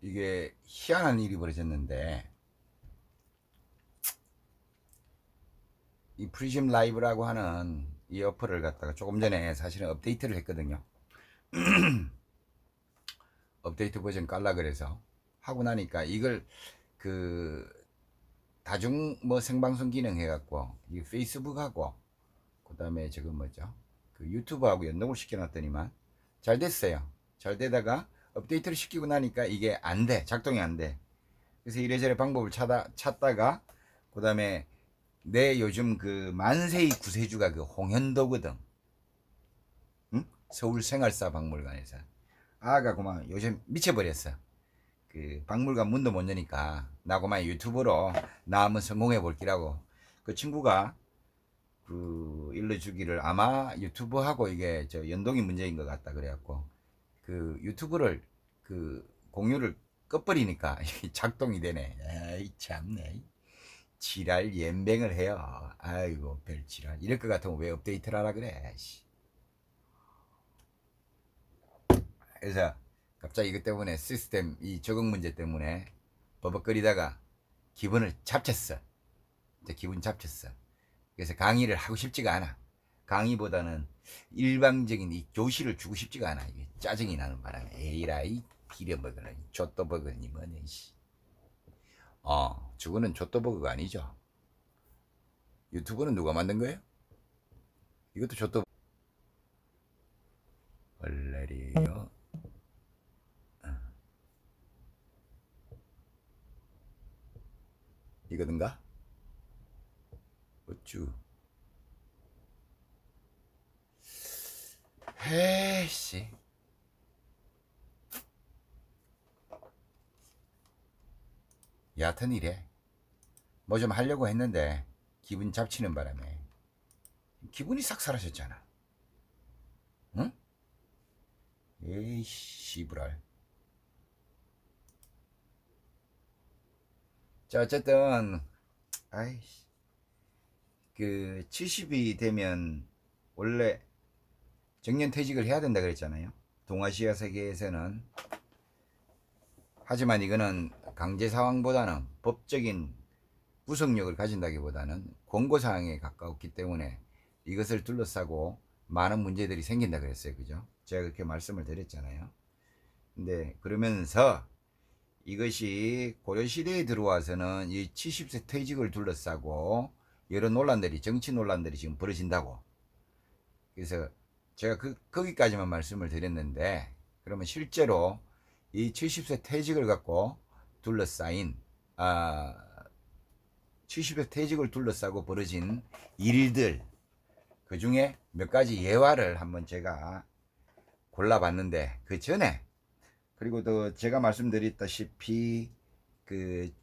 이게 희한한 일이 벌어졌는데, 이 프리즘 라이브라고 하는 이 어플을 갖다가 조금 전에 사실은 업데이트를 했거든요. 업데이트 버전 깔라 그래서 하고 나니까 이걸 그 다중 뭐 생방송 기능 해갖고 이 페이스북하고 그 다음에 저거 뭐죠, 그 유튜브하고 연동을 시켜놨더니만 잘 됐어요. 잘 되다가 업데이트를 시키고 나니까 이게 안 돼, 작동이 안 돼. 그래서 이래저래 방법을 찾다가 그 다음에 내 요즘 그 만세희 구세주가 그 홍현도거든. 응? 서울생활사 박물관에서 아가 그만 요즘 미쳐버렸어. 그 박물관 문도 못 여니까 나 그만 유튜브로 나 한번 성공해 볼기라고 그 친구가 그 일러주기를, 아마 유튜브하고 이게 저 연동이 문제인 것 같다 그래갖고 그 유튜브를 그 공유를 꺼버리니까 작동이 되네. 에이 참네. 지랄 연맹을 해요. 아이고 별 지랄. 이럴 것 같으면 왜 업데이트를 하라 그래. 그래서 갑자기 이것 때문에 시스템 이 적응 문제 때문에 버벅거리다가 기분을 잡쳤어. 이제 기분 잡쳤어. 그래서 강의를 하고 싶지가 않아. 강의보다는 일방적인 이 교실을 주고 싶지가 않아. 이게 짜증이 나는 바람에 에이라이 비려먹으니 좆도버거니 뭐니. 저거는 좆도버거가 아니죠. 유튜브는 누가 만든 거예요? 이것도 좆도 얼레리요. 이거든가? 어쭈. 헤이씨. 얕은 일에 뭐 좀 하려고 했는데 기분 잡치는 바람에 기분이 싹 사라졌잖아. 응? 에이 씨부랄. 자 어쨌든 아이씨, 그 70이 되면 원래 정년퇴직을 해야 된다 그랬잖아요, 동아시아 세계에서는. 하지만 이거는 강제사항보다는 법적인 구속력을 가진다기보다는 권고사항에 가까웠기 때문에 이것을 둘러싸고 많은 문제들이 생긴다 그랬어요. 그죠? 제가 그렇게 말씀을 드렸잖아요. 근데 그러면서 이것이 고려시대에 들어와서는 이 70세 퇴직을 둘러싸고 여러 논란들이, 정치 논란들이 지금 벌어진다고. 그래서 제가 거기까지만 말씀을 드렸는데, 그러면 실제로 이 70세 퇴직을 갖고 둘러싸인 70세 퇴직을 둘러싸고 벌어진 일들, 그 중에 몇 가지 예화를 한번 제가 골라봤는데, 그 전에, 그리고 또 제가 말씀드렸다시피 그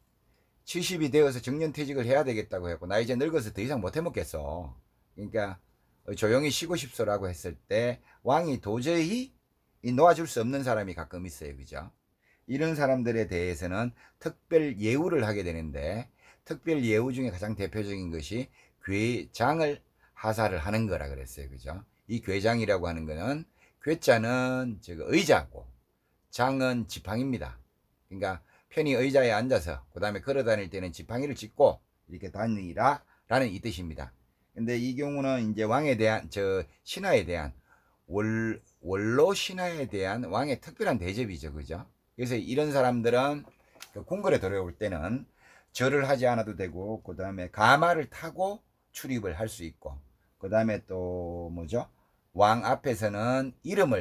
70이 되어서 정년퇴직을 해야 되겠다고 했고 나 이제 늙어서 더 이상 못 해먹겠어, 그러니까 조용히 쉬고 싶소라고 했을 때 왕이 도저히 놓아줄 수 없는 사람이 가끔 있어요. 그죠? 이런 사람들에 대해서는 특별 예우를 하게 되는데, 특별 예우 중에 가장 대표적인 것이 괴장을 하사를 하는 거라 그랬어요. 그죠? 이 괴장이라고 하는 거는, 괴자는 의자고 장은 지팡이입니다. 그러니까 편히 의자에 앉아서 그 다음에 걸어 다닐 때는 지팡이를 짚고 이렇게 다니라 라는 이 뜻입니다. 근데 이 경우는 이제 왕에 대한, 신하에 대한, 원로 신하에 대한 왕의 특별한 대접이죠. 그죠? 그래서 이런 사람들은 그 궁궐에 들어올 때는 절을 하지 않아도 되고, 그 다음에 가마를 타고 출입을 할 수 있고, 그 다음에 또 뭐죠? 왕 앞에서는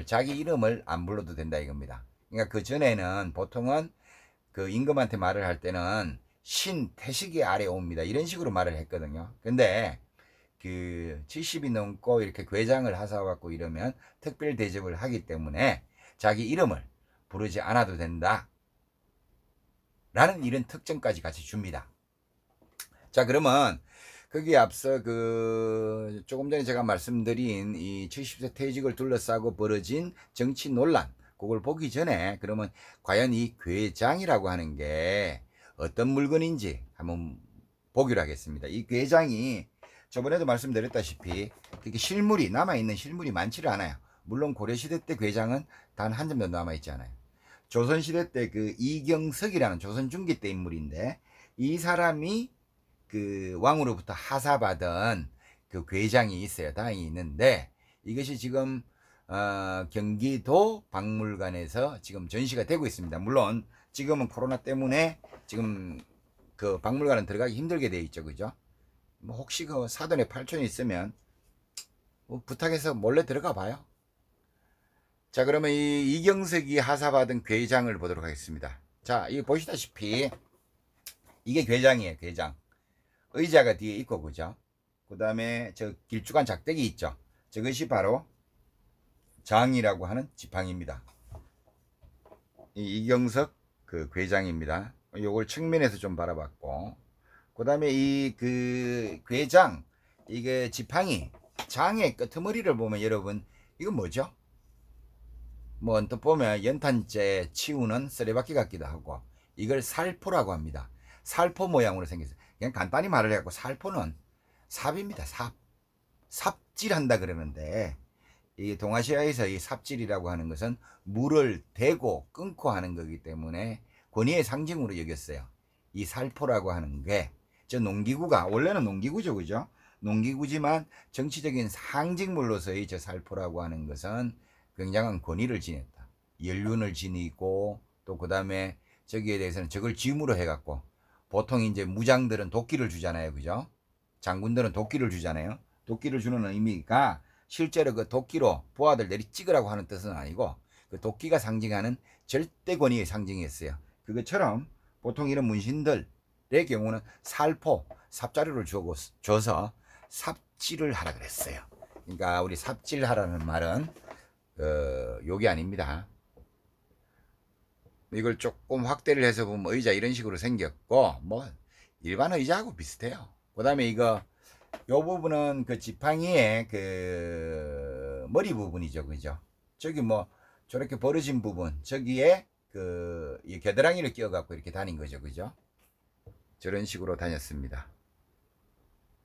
자기 이름을 안 불러도 된다 이겁니다. 그러니까 그 전에는 보통은 그 임금한테 말을 할 때는 신 태식이 아래 옵니다 이런 식으로 말을 했거든요. 근데 그 70이 넘고 이렇게 괴장을 하사하고 이러면 특별 대접을 하기 때문에 자기 이름을 부르지 않아도 된다 라는 이런 특징까지 같이 줍니다. 자, 그러면 거기에 앞서 그 조금 전에 제가 말씀드린 이 70세 퇴직을 둘러싸고 벌어진 정치 논란, 그걸 보기 전에 그러면 과연 이 괴장이라고 하는 게 어떤 물건인지 한번 보기로 하겠습니다. 이 괴장이 저번에도 말씀드렸다시피 그렇게 실물이, 남아있는 실물이 많지를 않아요. 물론 고려시대 때 괴장은 단 한 점도 남아있지 않아요. 조선시대 때 그 이경석이라는 조선 중기 때 인물인데, 이 사람이 그 왕으로부터 하사받은 그 괴장이 있어요. 다행히 있는데, 이것이 지금 경기도 박물관에서 지금 전시가 되고 있습니다. 물론 지금은 코로나 때문에 지금 그 박물관은 들어가기 힘들게 되어 있죠. 그죠? 뭐 혹시 그 사돈의 팔촌이 있으면 뭐 부탁해서 몰래 들어가 봐요. 자, 그러면 이 이경석이 하사받은 괴장을 보도록 하겠습니다. 자, 이 보시다시피 이게 괴장이에요. 괴장. 의자가 뒤에 있고, 그죠? 그 다음에 저 길쭉한 작대기 있죠? 저것이 바로 장이라고 하는 지팡이입니다. 이 이경석 그 괴장입니다. 요걸 측면에서 좀 바라봤고, 그 다음에 이 그 괴장, 이게 지팡이, 장의 끄트머리를 보면 여러분, 이건 뭐죠? 뭐 언뜻 보면 연탄재 치우는 쓰레받기 같기도 하고, 이걸 살포라고 합니다. 살포 모양으로 생겼어요. 그냥 간단히 말을 해갖고, 살포는 삽입니다. 삽질한다 그러는데, 이 동아시아에서 이 삽질이라고 하는 것은 물을 대고 끊고 하는 거기 때문에 권위의 상징으로 여겼어요. 이 살포라고 하는 게, 저 농기구가 원래는 농기구죠, 그죠? 농기구지만 정치적인 상징물로서의 저 살포라고 하는 것은 굉장한 권위를 지녔다. 연륜을 지니고, 또 그 다음에 저기에 대해서는 저걸 쥐무로 해갖고, 보통 이제 무장들은 도끼를 주잖아요, 그죠? 장군들은 도끼를 주잖아요. 도끼를 주는 의미가 실제로 그 도끼로 부하들 내리 찍으라고 하는 뜻은 아니고, 그 도끼가 상징하는 절대 권위의 상징이었어요. 그것처럼 보통 이런 문신들의 경우는 살포, 삽자루를 줘서 삽질을 하라 그랬어요. 그러니까 우리 삽질하라는 말은 요게 아닙니다. 이걸 조금 확대를 해서 보면 의자 이런 식으로 생겼고, 뭐 일반 의자하고 비슷해요. 그 다음에 이거 요 부분은 그 지팡이의 그 머리 부분이죠, 그죠? 저기 뭐 저렇게 벌어진 부분, 저기에 그 이 겨드랑이를 끼워 갖고 이렇게 다닌 거죠, 그죠? 저런 식으로 다녔습니다.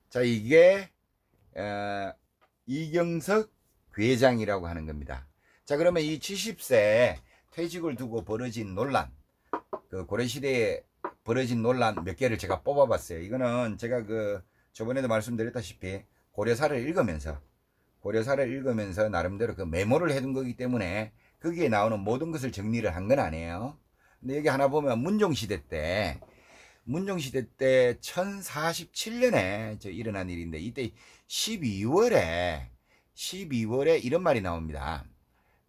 자, 이게 이경석 괴장이라고 하는 겁니다. 자, 그러면 이 70세 퇴직을 두고 벌어진 논란, 그 고려시대에 벌어진 논란 몇 개를 제가 뽑아봤어요. 이거는 제가 그 저번에도 말씀드렸다시피 고려사를 읽으면서 나름대로 그 메모를 해둔 거기 때문에 거기에 나오는 모든 것을 정리를 한 건 아니에요. 근데 여기 하나 보면 문종시대 때 1047년에 일어난 일인데, 이때 12월에 이런 말이 나옵니다.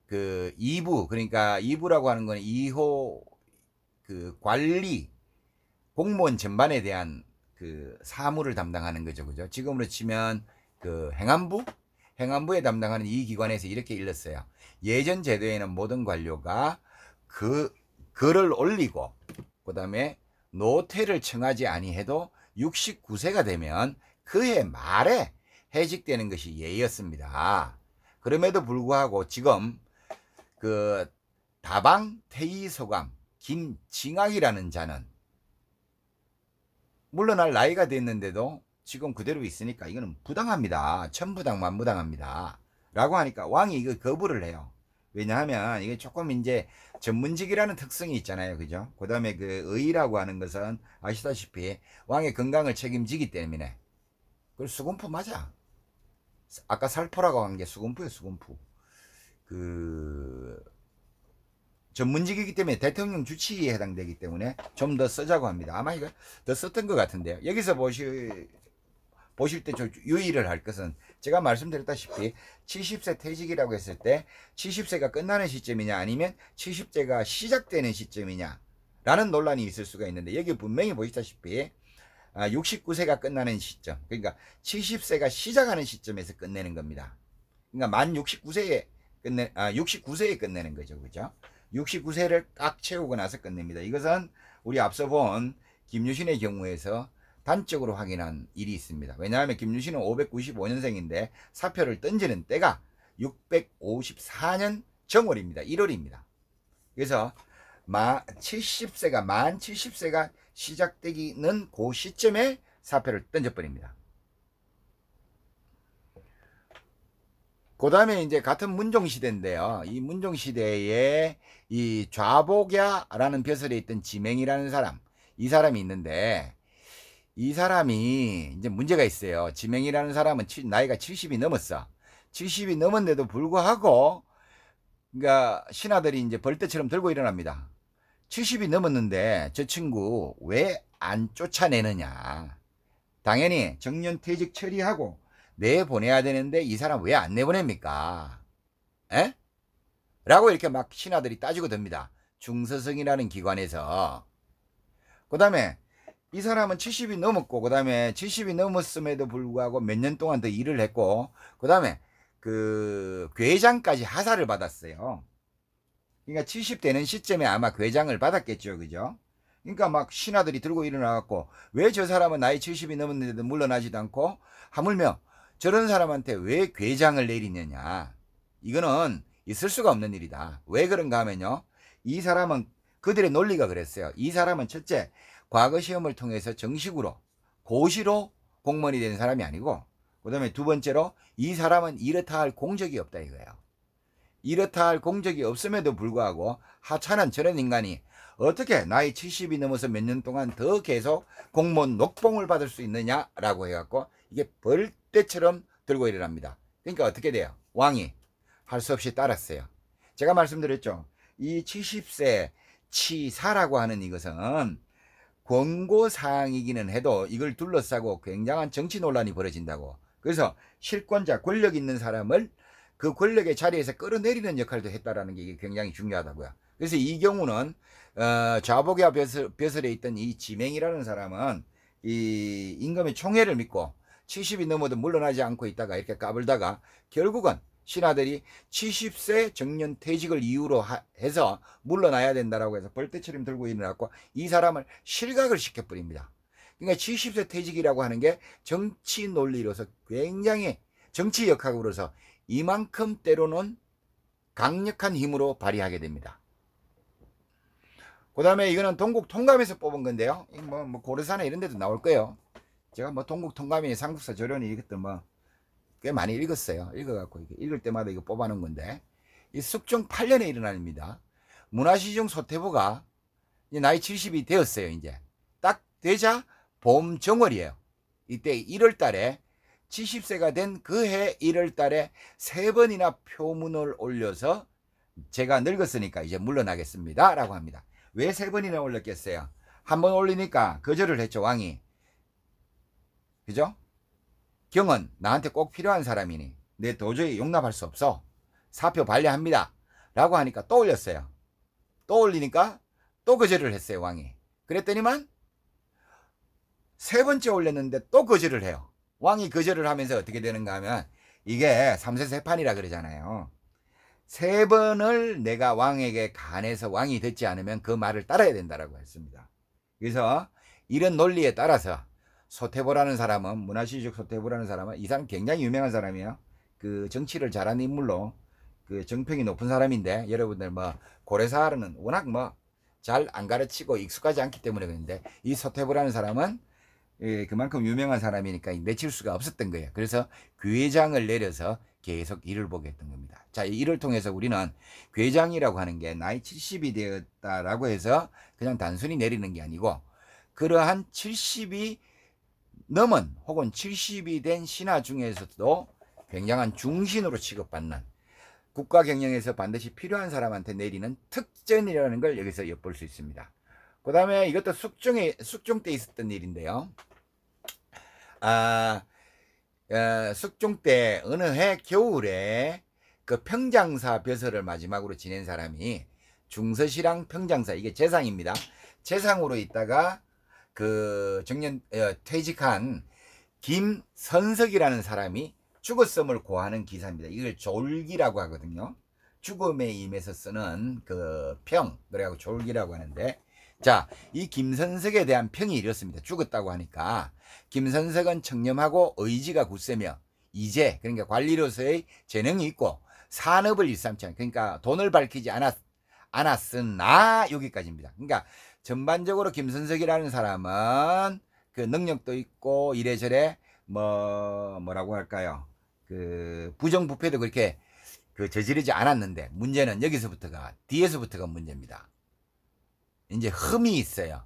그 2부, 그러니까 2부라고 하는 건 2호 그 관리 공무원 전반에 대한 그 사무를 담당하는 거죠, 그죠? 지금으로 치면 그 행안부에 담당하는 이 기관에서 이렇게 일렀어요. 예전 제도에는 모든 관료가 글을 올리고, 그 다음에 노퇴를 청하지 아니해도 69세가 되면 그해 말에 해직되는 것이 예였습니다. 그럼에도 불구하고 지금 그 다방 태의소감 김징악이라는 자는 물러날 나이가 됐는데도 지금 그대로 있으니까 이거는 부당합니다. 천부당 만부당합니다. 라고 하니까 왕이 이거 거부를 해요. 왜냐하면 이게 조금 이제 전문직이라는 특성이 있잖아요, 그죠? 그 다음에 그 의라고 하는 것은 아시다시피 왕의 건강을 책임지기 때문에. 그걸 수군포 맞아. 아까 살포라고 한 게 수군포예요, 수군포. 그 전문직이기 때문에 대통령 주치의에 해당되기 때문에 좀 더 쓰자고 합니다. 아마 이거 더 썼던 것 같은데요. 여기서 보실 때 좀 유의를 할 것은, 제가 말씀드렸다시피 70세 퇴직이라고 했을 때 70세가 끝나는 시점이냐 아니면 70세가 시작되는 시점이냐 라는 논란이 있을 수가 있는데, 여기 분명히 보시다시피 69세가 끝나는 시점, 그러니까 70세가 시작하는 시점에서 끝내는 겁니다. 그러니까 만 69세에 69세에 끝내는 거죠, 그죠? 69세를 딱 채우고 나서 끝냅니다. 이것은 우리 앞서 본 김유신의 경우에서 단적으로 확인한 일이 있습니다. 왜냐하면 김유신은 595년생인데 사표를 던지는 때가 654년 정월입니다. 1월입니다. 그래서 만 70세가 시작되기는 그 시점에 사표를 던져버립니다. 그 다음에 이제 같은 문종시대인데요. 이 문종시대에 이 좌복야라는 벼슬에 있던 지맹이라는 사람, 이 사람이 있는데, 이 사람이 이제 문제가 있어요. 지맹이라는 사람은 나이가 70이 넘었어. 70이 넘었는데도 불구하고, 그러니까 신하들이 이제 벌떼처럼 들고 일어납니다. 70이 넘었는데 저 친구 왜 안 쫓아내느냐. 당연히 정년퇴직 처리하고 내보내야 되는데 이 사람 왜 안 내보냅니까? 에? 라고 이렇게 막 신하들이 따지고 듭니다. 중서성이라는 기관에서. 그 다음에 이 사람은 70이 넘었고, 그 다음에 70이 넘었음에도 불구하고 몇 년 동안 더 일을 했고, 그 다음에 그 괴장까지 하사를 받았어요. 그러니까 70 되는 시점에 아마 괴장을 받았겠죠. 그죠? 그러니까 막 신하들이 들고 일어나갖고, 왜 저 사람은 나이 70이 넘었는데도 물러나지도 않고, 하물며 저런 사람한테 왜 괴장을 내리느냐. 이거는 있을 수가 없는 일이다. 왜 그런가 하면요, 이 사람은 그들의 논리가 그랬어요. 이 사람은 첫째, 과거 시험을 통해서 정식으로 고시로 공무원이 된 사람이 아니고, 그 다음에 두 번째로 이 사람은 이렇다 할 공적이 없다 이거예요. 이렇다 할 공적이 없음에도 불구하고 하찮은 저런 인간이 어떻게 나이 70이 넘어서 몇 년 동안 더 계속 공무원 녹봉을 받을 수 있느냐라고 해갖고 이게 벌떼처럼 들고 일어납니다. 그러니까 어떻게 돼요? 왕이 할 수 없이 따랐어요. 제가 말씀드렸죠. 이 70세 치사라고 하는 이것은 권고사항이기는 해도 이걸 둘러싸고 굉장한 정치 논란이 벌어진다고. 그래서 실권자, 권력 있는 사람을 그 권력의 자리에서 끌어내리는 역할도 했다라는 게 굉장히 중요하다고요. 그래서 이 경우는 좌복야 벼슬에 있던 이 지맹이라는 사람은 이 임금의 총애를 믿고 70이 넘어도 물러나지 않고 있다가 이렇게 까불다가 결국은 신하들이 70세 정년 퇴직을 이유로 해서 물러나야 된다라고 해서 벌떼처럼 들고 일어났고 이 사람을 실각을 시켜버립니다. 그러니까 70세 퇴직이라고 하는 게 정치 논리로서 굉장히 정치 역학으로서 이만큼 때로는 강력한 힘으로 발휘하게 됩니다. 그 다음에 이거는 동국 통감에서 뽑은 건데요. 뭐 고려사나 이런 데도 나올 거예요. 제가 뭐 동국 통감이 삼국사 조련이 이것도 뭐 꽤 많이 읽었어요. 읽어갖고 읽을 때마다 이거 뽑아놓은 건데, 이 숙종 8년에 일어난 일입니다. 문화시중 소태보가 나이 70이 되었어요. 이제 딱 되자 봄 정월이에요. 이때 1월 달에 70세가 된 그 해 1월 달에 3번이나 표문을 올려서 제가 늙었으니까 이제 물러나겠습니다 라고 합니다. 왜 3번이나 올렸겠어요? 한 번 올리니까 거절을 했죠, 왕이. 그죠? 경은 나한테 꼭 필요한 사람이니 내 도저히 용납할 수 없어. 사표 반려합니다 라고 하니까 또 올렸어요. 또 올리니까 또 거절을 했어요, 왕이. 그랬더니만 3번째 올렸는데 또 거절을 해요. 왕이 거절을 하면서 어떻게 되는가 하면, 이게 삼세세판이라 그러잖아요. 3번을 내가 왕에게 간해서 왕이 듣지 않으면 그 말을 따라야 된다라고 했습니다. 그래서 이런 논리에 따라서 소태보라는 사람은, 문화시족 소태보라는 사람은, 이 사람 굉장히 유명한 사람이에요. 그 정치를 잘하는 인물로 그 정평이 높은 사람인데, 여러분들 뭐 고려사는 워낙 뭐 잘 안 가르치고 익숙하지 않기 때문에 그런데, 이 소태보라는 사람은 그만큼 유명한 사람이니까 내칠 수가 없었던 거예요. 그래서 괴장을 내려서 계속 일을 보게 했던 겁니다. 자, 이를 통해서 우리는 괴장이라고 하는 게 나이 70이 되었다라고 해서 그냥 단순히 내리는 게 아니고, 그러한 70이 넘은 혹은 70이 된 신하 중에서도 굉장한 중신으로 취급받는, 국가 경영에서 반드시 필요한 사람한테 내리는 특전이라는 걸 여기서 엿볼 수 있습니다. 그 다음에 이것도 숙종 때 있었던 일인데요. 숙종 때 어느 해 겨울에 그 평장사 벼슬을 마지막으로 지낸 사람이 중서시랑 평장사, 이게 재상입니다. 재상으로 있다가 그 정년 퇴직한 김선석이라는 사람이 죽었음을 고하는 기사입니다. 이걸 졸기라고 하거든요. 죽음에 임해서 쓰는 그 평, 그래갖고 졸기라고 하는데, 자, 이 김선석에 대한 평이 이렇습니다. 죽었다고 하니까 김선석은 청렴하고 의지가 굳세며 이제, 그러니까 관리로서의 재능이 있고 산업을 일삼지 않, 그러니까 돈을 밝히지 않았으나 여기까지입니다. 그러니까 전반적으로 김선석이라는 사람은 그 능력도 있고 이래저래 뭐라고 할까요? 그 부정부패도 그렇게 그 저지르지 않았는데, 문제는 여기서부터가, 뒤에서부터가 문제입니다. 이제 흠이 있어요.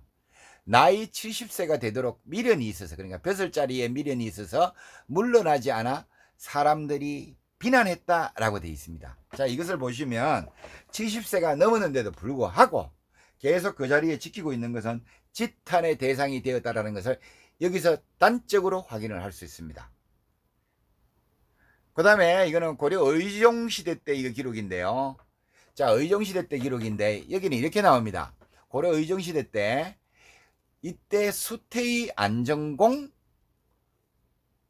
나이 70세가 되도록 미련이 있어서, 그러니까 벼슬자리에 미련이 있어서 물러나지 않아 사람들이 비난했다라고 되어 있습니다. 자, 이것을 보시면 70세가 넘었는데도 불구하고 계속 그 자리에 지키고 있는 것은 지탄의 대상이 되었다라는 것을 여기서 단적으로 확인을 할 수 있습니다. 그 다음에 이거는 고려 의종시대 때 이거 기록인데요. 자, 의종시대 때 기록인데 여기는 이렇게 나옵니다. 고려 의종시대 때 이때 수태의 안정공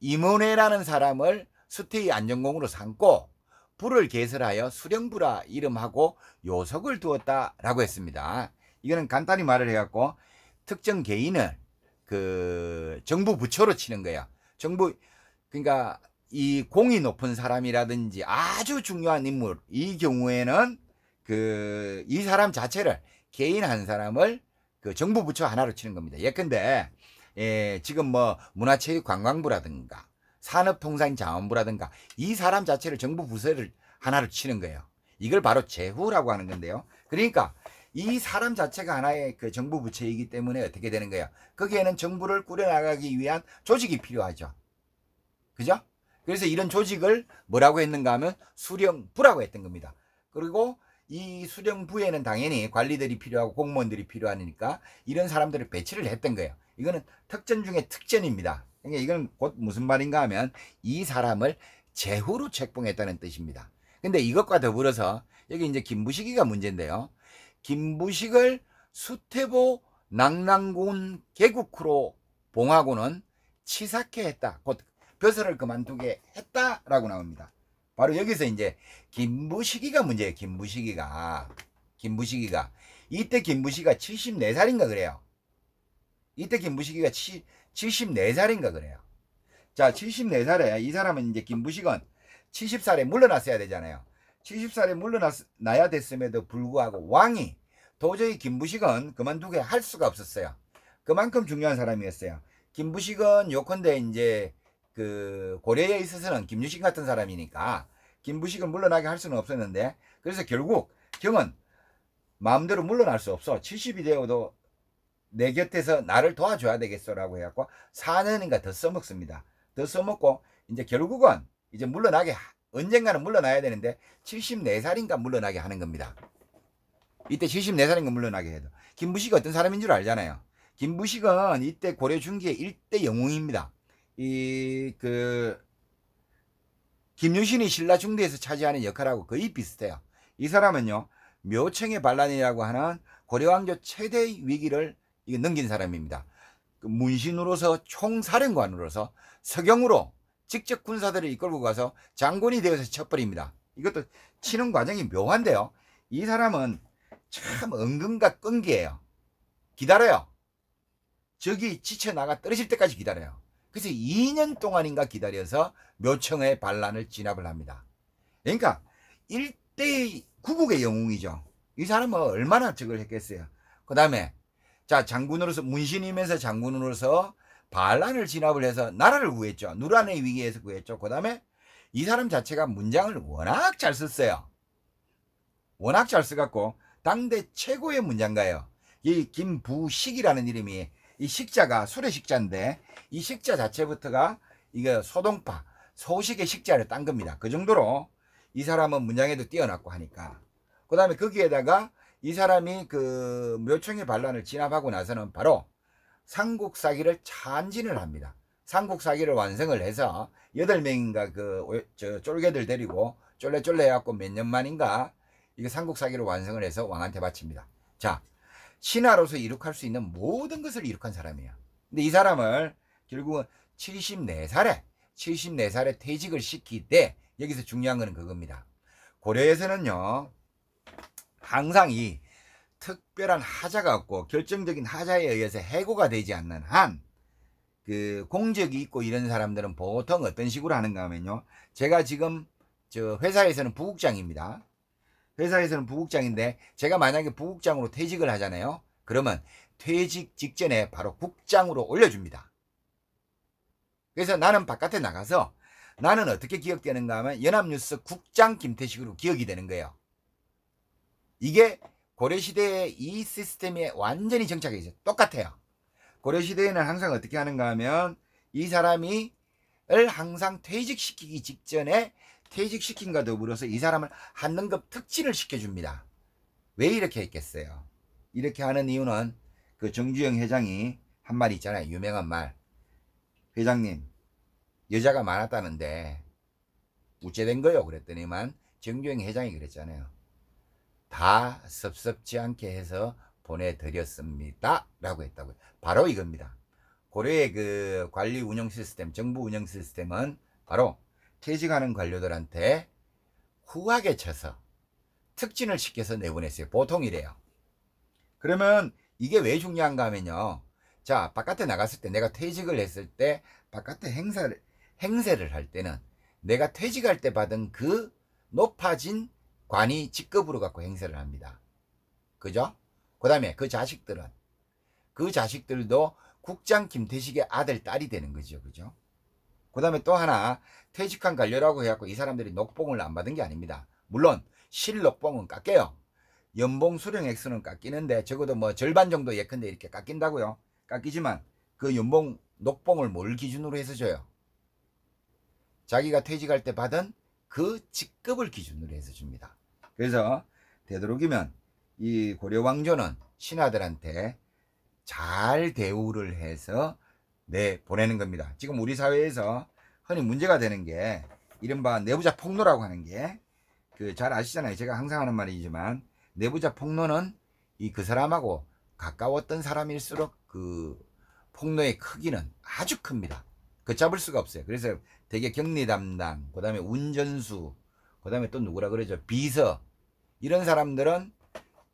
임원회라는 사람을 수태의 안정공으로 삼고 부를 개설하여 수령부라 이름하고 요석을 두었다라고 했습니다. 이거는 간단히 말을 해갖고 특정 개인을 그 정부 부처로 치는 거예요. 정부, 그러니까 이 공이 높은 사람이라든지 아주 중요한 인물, 이 경우에는 그 이 사람 자체를, 개인 한 사람을 그 정부 부처 하나로 치는 겁니다. 예컨대 지금 뭐 문화체육관광부라든가 산업통상자원부라든가 이 사람 자체를 정부 부서를 하나로 치는 거예요. 이걸 바로 제후라고 하는 건데요. 그러니까 이 사람 자체가 하나의 그 정부 부처이기 때문에 어떻게 되는 거예요? 거기에는 정부를 꾸려나가기 위한 조직이 필요하죠. 그죠? 그래서 이런 조직을 뭐라고 했는가 하면 수령부라고 했던 겁니다. 그리고 이 수령부에는 당연히 관리들이 필요하고 공무원들이 필요하니까 이런 사람들을 배치를 했던 거예요. 이거는 특전 중에 특전입니다. 그러니까 이건 곧 무슨 말인가 하면 이 사람을 제후로 책봉했다는 뜻입니다. 근데 이것과 더불어서 여기 이제 김부식이가 문제인데요. 김부식을 수태보 낙랑군 개국후로 봉하고는 치사케 했다. 곧 벼슬을 그만두게 했다라고 나옵니다. 바로 여기서 이제 김부식이가 문제예요. 김부식이가 이때 김부식이가 74살인가 그래요. 이때 김부식이가 74살인가 그래요. 자, 74살에 이 사람은 이제 김부식은 70살에 물러났어야 되잖아요. 70살에 물러나야 됐음에도 불구하고 왕이 도저히 김부식은 그만두게 할 수가 없었어요. 그만큼 중요한 사람이었어요. 김부식은 요컨대 이제 그 고려에 있어서는 김유신 같은 사람이니까 김부식은 물러나게 할 수는 없었는데, 그래서 결국 경은 마음대로 물러날 수 없어. 70이 되어도 내 곁에서 나를 도와줘야 되겠어라고 해갖고 4년인가 더 써먹습니다. 더 써먹고 이제 결국은 이제 언젠가는 물러나야 되는데 74살인가 물러나게 하는 겁니다. 이때 74살인가 물러나게 해도. 김부식이 어떤 사람인 줄 알잖아요. 김부식은 이때 고려 중기의 일대 영웅입니다. 김유신이 신라 중대에서 차지하는 역할하고 거의 비슷해요. 이 사람은요, 묘청의 반란이라고 하는 고려왕조 최대의 위기를 넘긴 사람입니다. 문신으로서 총사령관으로서 서경으로 직접 군사들을 이끌고 가서 장군이 되어서 쳐버립니다. 이것도 치는 과정이 묘한데요. 이 사람은 참 은근과 끈기예요. 기다려요. 적이 지쳐나가 떨어질 때까지 기다려요. 그래서 2년 동안인가 기다려서 묘청의 반란을 진압을 합니다. 그러니까 일대의 구국의 영웅이죠. 이 사람은 얼마나 적을 했겠어요. 그 다음에 자, 장군으로서, 문신이면서 장군으로서 반란을 진압을 해서 나라를 구했죠. 누란의 위기에서 구했죠. 그 다음에 이 사람 자체가 문장을 워낙 잘 썼어요. 워낙 잘 써갖고 당대 최고의 문장가예요. 이 김부식이라는 이름이, 이 식자가 술의 식자인데 이 식자 자체부터가 이게 소동파, 소식의 식자를 딴 겁니다. 그 정도로 이 사람은 문장에도 뛰어났고 하니까. 그 다음에 거기에다가 이 사람이 그 묘청의 반란을 진압하고 나서는 바로 삼국사기를 찬진을 합니다. 삼국사기를 완성을 해서 8명인가 쫄개들 데리고 쫄래쫄래 해갖고 몇 년 만인가 이게 삼국사기를 완성을 해서 왕한테 바칩니다. 자, 신하로서 이룩할 수 있는 모든 것을 이룩한 사람이에요. 근데 이 사람을 결국은 74살에 퇴직을 시키되, 여기서 중요한 거는 그겁니다. 고려에서는요, 항상 이 특별한 하자가 없고 결정적인 하자에 의해서 해고가 되지 않는 한, 그 공적이 있고 이런 사람들은 보통 어떤 식으로 하는가 하면요, 제가 지금 저 회사에서는 부국장입니다. 회사에서는 부국장인데 제가 만약에 부국장으로 퇴직을 하잖아요. 그러면 퇴직 직전에 바로 국장으로 올려줍니다. 그래서 나는 바깥에 나가서 나는 어떻게 기억되는가 하면 연합뉴스 국장 김태식으로 기억이 되는 거예요. 이게 고려시대의 이 시스템에 완전히 정착해 있어요. 똑같아요. 고려시대에는 항상 어떻게 하는가 하면 이 사람이 항상 퇴직시키기 직전에 퇴직시킨과 더불어서 이 사람을 한 등급 특진을 시켜줍니다. 왜 이렇게 했겠어요? 이렇게 하는 이유는 그 정주영 회장이 한 말 있잖아요. 유명한 말. 회장님, 여자가 많았다는데 우째된 거요? 그랬더니만 정주영 회장이 그랬잖아요. 다 섭섭지 않게 해서 보내드렸습니다. 라고 했다고요. 바로 이겁니다. 고려의 그 관리 운영 시스템, 정부 운영 시스템은 바로 퇴직하는 관료들한테 후하게 쳐서 특진을 시켜서 내보냈어요. 보통 이래요. 그러면 이게 왜 중요한가 하면요. 자, 바깥에 나갔을 때 내가 퇴직을 했을 때 바깥에 행세를 할 때는 내가 퇴직할 때 받은 그 높아진 관이 직급으로 갖고 행세를 합니다. 그죠? 그 다음에 그 자식들도 국장 김태식의 아들, 딸이 되는 거죠. 그죠? 그 다음에 또 하나, 퇴직한 관료라고 해갖고 이 사람들이 녹봉을 안 받은 게 아닙니다. 물론 실녹봉은 깎여요. 연봉 수령 액수는 깎이는데 적어도 뭐 절반 정도 예컨대 이렇게 깎인다고요. 깎이지만 그 연봉 녹봉을 뭘 기준으로 해서 줘요? 자기가 퇴직할 때 받은 그 직급을 기준으로 해서 줍니다. 그래서 되도록이면 이 고려 왕조는 신하들한테 잘 대우를 해서 보내는 겁니다. 지금 우리 사회에서 흔히 문제가 되는 게 이른바 내부자 폭로라고 하는 게 그 잘 아시잖아요. 제가 항상 하는 말이지만 내부자 폭로는 그 사람하고 가까웠던 사람일수록 그 폭로의 크기는 아주 큽니다. 걷잡을 수가 없어요. 그래서 되게 격리 담당, 그 다음에 운전수, 그 다음에 또 누구라 그러죠? 비서. 이런 사람들은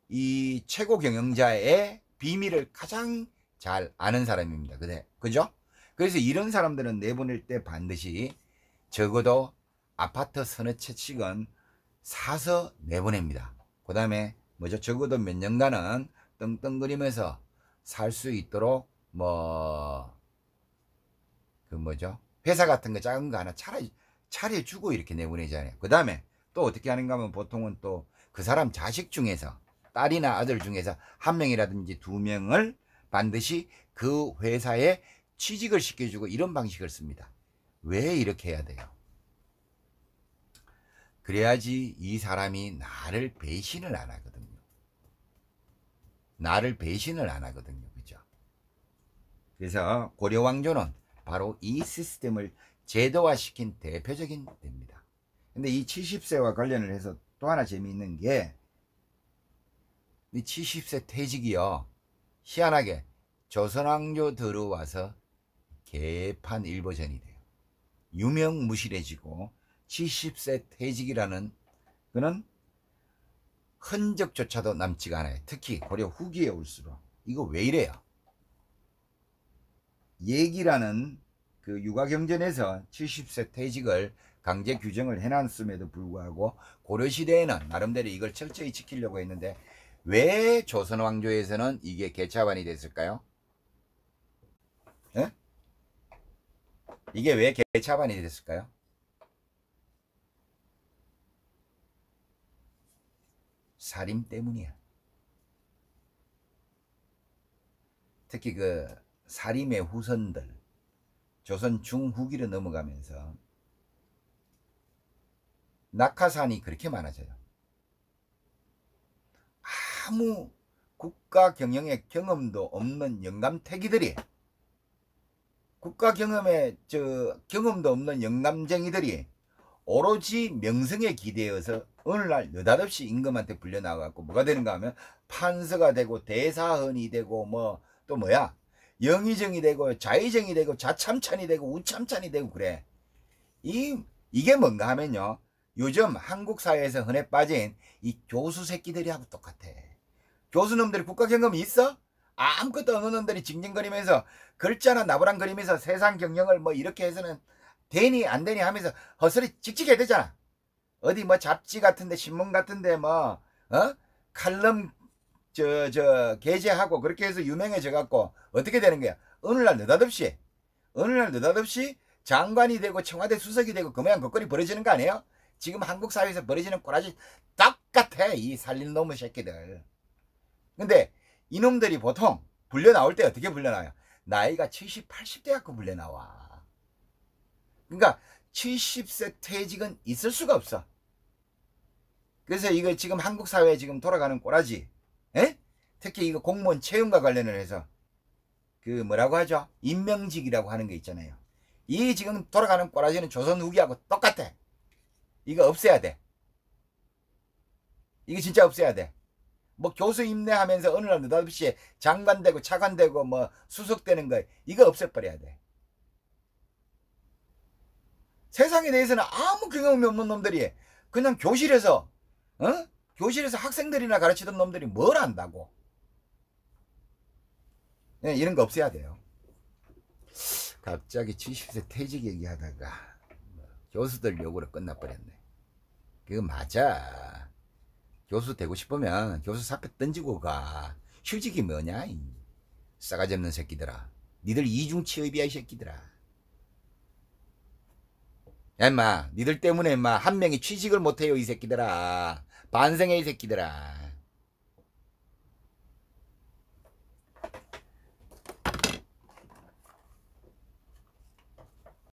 이 최고 경영자의 비밀을 가장 잘 아는 사람입니다. 그죠? 그래서 이런 사람들은 내보낼 때 반드시 적어도 아파트 서너 채씩은 사서 내보냅니다. 그 다음에 뭐죠? 적어도 몇 년간은 떵떵거리면서 살 수 있도록 회사 같은 거 작은 거 하나 차려주고 이렇게 내보내잖아요. 그 다음에 또 어떻게 하는가 하면 보통은 또 그 사람 자식 중에서 딸이나 아들 중에서 한 명이라든지 두 명을 반드시 그 회사에 취직을 시켜주고 이런 방식을 씁니다. 왜 이렇게 해야 돼요? 그래야지 이 사람이 나를 배신을 안 하거든요. 나를 배신을 안 하거든요. 그죠? 그래서 고려 왕조는 바로 이 시스템을 제도화시킨 대표적인 때입니다. 근데 이 70세와 관련을 해서 또 하나 재미있는 게 이 70세 퇴직이요. 희한하게 조선왕조 들어와서 개판 일보전이 돼요. 유명무실해지고 70세 퇴직이라는 그는 흔적조차도 남지가 않아요. 특히 고려 후기에 올수록. 이거 왜 이래요? 얘기라는 그 육아경전에서 70세 퇴직을 강제 규정을 해놨음에도 불구하고 고려시대에는 나름대로 이걸 철저히 지키려고 했는데 왜 조선왕조에서는 이게 개차반이 됐을까요? 에? 이게 왜 개차반이 됐을까요? 살인 때문이야. 특히 그 살인의 후손들 조선 중후기로 넘어가면서 낙하산이 그렇게 많아져요. 아무 국가 경영의 경험도 없는 영감태기들이 국가 경험에 경험도 없는 영감쟁이들이 오로지 명성에 기대어서 어느 날 느닷없이 임금한테 불려나가고 뭐가 되는가 하면 판서가 되고 대사헌이 되고 또 영의정이 되고 좌의정이 되고 좌참찬이 되고 우참찬이 되고 그래. 이게 뭔가 하면요. 요즘 한국 사회에서 흔해 빠진 이 교수 새끼들이하고 똑같아. 교수놈들이 국가 경험이 있어? 아무것도 없는 놈들이 징징거리면서 글자나 나부랑 그리면서 세상 경영을 이렇게 해서는 되니 안 되니 하면서 헛소리 찍찍해야 되잖아. 어디 잡지 같은데 신문 같은데 칼럼 게재하고 그렇게 해서 유명해져 갖고 어떻게 되는 거야? 어느 날 느닷없이 장관이 되고 청와대 수석이 되고 그 모양 거거리 벌어지는 거 아니에요? 지금 한국 사회에서 벌어지는 꼬라지 똑같아. 이 살릴 놈의 새끼들. 근데 이놈들이 보통 불려 나올 때 어떻게 불려 나와요? 나이가 70, 80대 갖고 불려 나와. 그러니까 70세 퇴직은 있을 수가 없어. 그래서 이거 지금 한국 사회에 지금 돌아가는 꼬라지, 에? 특히 이거 공무원 채용과 관련을 해서 그 뭐라고 하죠? 임명직이라고 하는 게 있잖아요. 이 지금 돌아가는 꼬라지는 조선 후기하고 똑같아. 이거 없애야 돼. 이거 진짜 없애야 돼. 뭐 교수 임대하면서 어느 날 느닷없이 장관 되고 차관 되고 뭐 수석 되는 거 이거 없애버려야 돼. 세상에 대해서는 아무 경험이 없는 놈들이 그냥 교실에서 교실에서 학생들이나 가르치던 놈들이 뭘 안다고. 네, 이런 거 없애야 돼요. 갑자기 70세 퇴직 얘기하다가 교수들 욕으로 끝나버렸네. 그거 맞아. 교수 되고 싶으면 교수 사표 던지고 가. 휴직이 뭐냐 이 싸가지 없는 새끼들아. 니들 이중 취업이야 이 새끼들아. 야 임마 니들 때문에 임마 한 명이 취직을 못해요 이 새끼들아. 반성해 이 새끼들아.